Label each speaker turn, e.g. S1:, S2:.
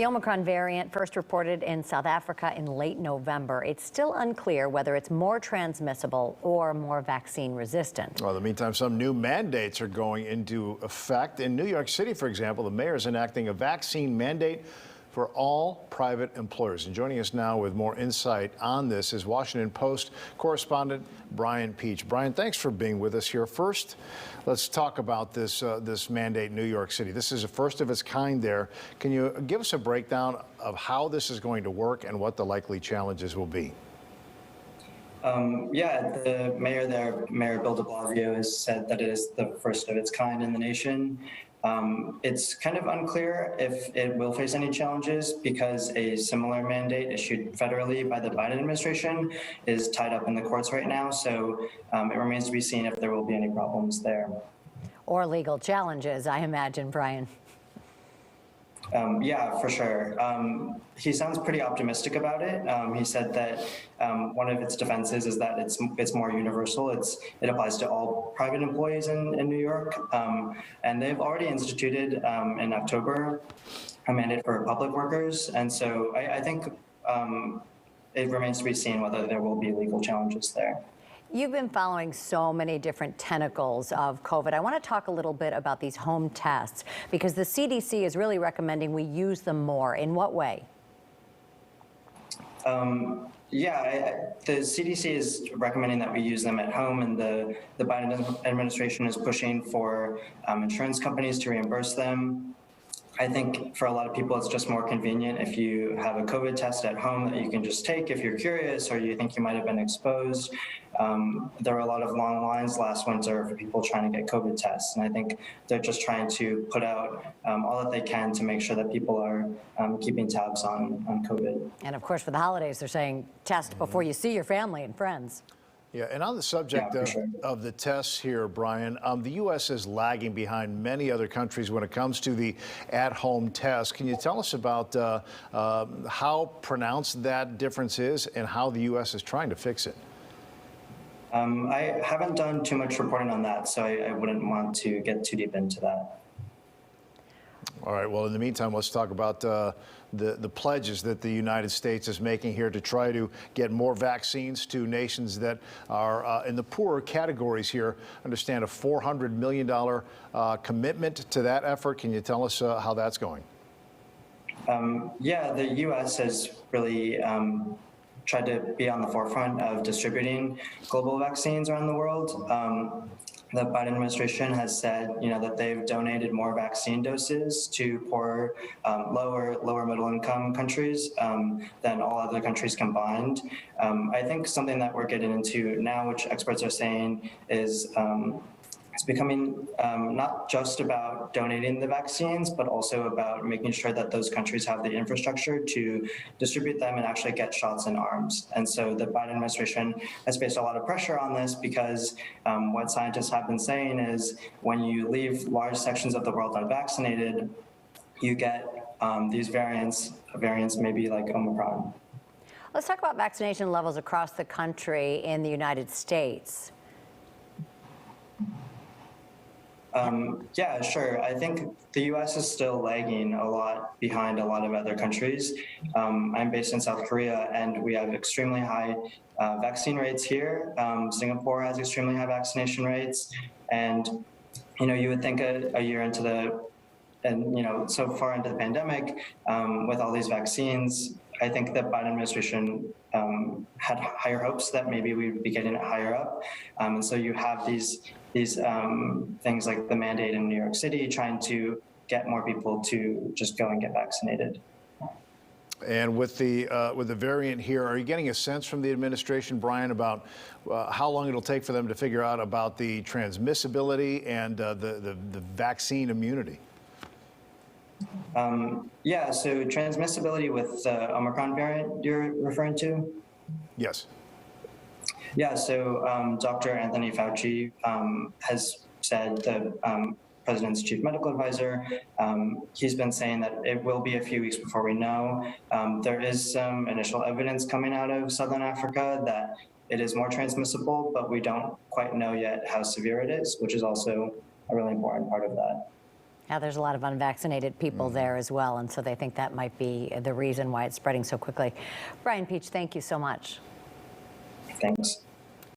S1: The Omicron variant first reported in South Africa in late November. It's still unclear whether it's more transmissible or more vaccine resistant.
S2: Well, in the meantime, some new mandates are going into effect. In New York City, for example, the mayor is enacting a vaccine mandate for all private employers. And joining us now with more insight on this is Washington Post correspondent Brian Peach. Brian, thanks for being with us here. First, let's talk about this mandate in New York City. This is a first of its kind there. Can you give us a breakdown of how this is going to work and what the likely challenges will be?
S3: Yeah, the mayor there, Mayor Bill de Blasio, has said that it is the first of its kind in the nation. It's kind of unclear if it will face any challenges because a similar mandate issued federally by the Biden administration is tied up in the courts right now. So it remains to be seen if there will be any problems there.
S1: Or legal challenges, I imagine, Brian.
S3: Yeah, for sure. He sounds pretty optimistic about it. He said that one of its defenses is that it's more universal. It applies to all private employees in New York, and they've already instituted in October a mandate for public workers. And so I think it remains to be seen whether there will be legal challenges there.
S1: You've been following so many different tentacles of COVID. I want to talk a little bit about these home tests because the CDC is really recommending we use them more. In what way?
S3: Yeah, the CDC is recommending that we use them at home, and the Biden administration is pushing for insurance companies to reimburse them. I think for a lot of people, it's just more convenient if you have a COVID test at home that you can just take if you're curious or you think you might have been exposed. There were a lot of long lines last winter for people trying to get COVID tests, and I think they're just trying to put out all that they can to make sure that people are keeping tabs on COVID.
S1: And of course, for the holidays, they're saying test before you see your family and friends.
S2: Yeah, and on the subject of the tests here, Brian, the U.S. is lagging behind many other countries when it comes to the at-home test. Can you tell us about how pronounced that difference is and how the U.S. is trying to fix it?
S3: I haven't done too much reporting on that, so I wouldn't want to get too deep into that.
S2: All right. Well, in the meantime, let's talk about the pledges that the United States is making here to try to get more vaccines to nations that are in the poorer categories here. Understand a $400 million commitment to that effort. Can you tell us how that's going?
S3: Yeah, the U.S. has really tried to be on the forefront of distributing global vaccines around the world. The Biden administration has said, that they've donated more vaccine doses to poorer, lower middle income countries than all other countries combined. I think something that we're getting into now, which experts are saying, is it's becoming not just about donating the vaccines, but also about making sure that those countries have the infrastructure to distribute them and actually get shots in arms. And so the Biden administration has faced a lot of pressure on this because what scientists have been saying is when you leave large sections of the world unvaccinated, you get these variants maybe like Omicron.
S1: Let's talk about vaccination levels across the country in the United States.
S3: Yeah, sure. I think the U.S. is still lagging a lot behind a lot of other countries. I'm based in South Korea, and we have extremely high vaccine rates here. Singapore has extremely high vaccination rates. And, you would think a year into so far into the pandemic, with all these vaccines, I think the Biden administration had higher hopes that maybe we would be getting it higher up. And so you have these things like the mandate in New York City trying to get more people to just go and get vaccinated.
S2: And with the variant here, are you getting a sense from the administration, Brian, about how long it'll take for them to figure out about the transmissibility and the vaccine immunity?
S3: Yeah, so transmissibility with the Omicron variant you're referring to?
S2: Yes.
S3: Yeah, so Dr. Anthony Fauci has said, the president's chief medical advisor, he's been saying that it will be a few weeks before we know. There is some initial evidence coming out of Southern Africa that it is more transmissible, but we don't quite know yet how severe it is, which is also a really important part of that.
S1: Yeah, there's a lot of unvaccinated people there as well, and so they think that might be the reason why it's spreading so quickly. Brian Peach, thank you so much.
S3: Thanks.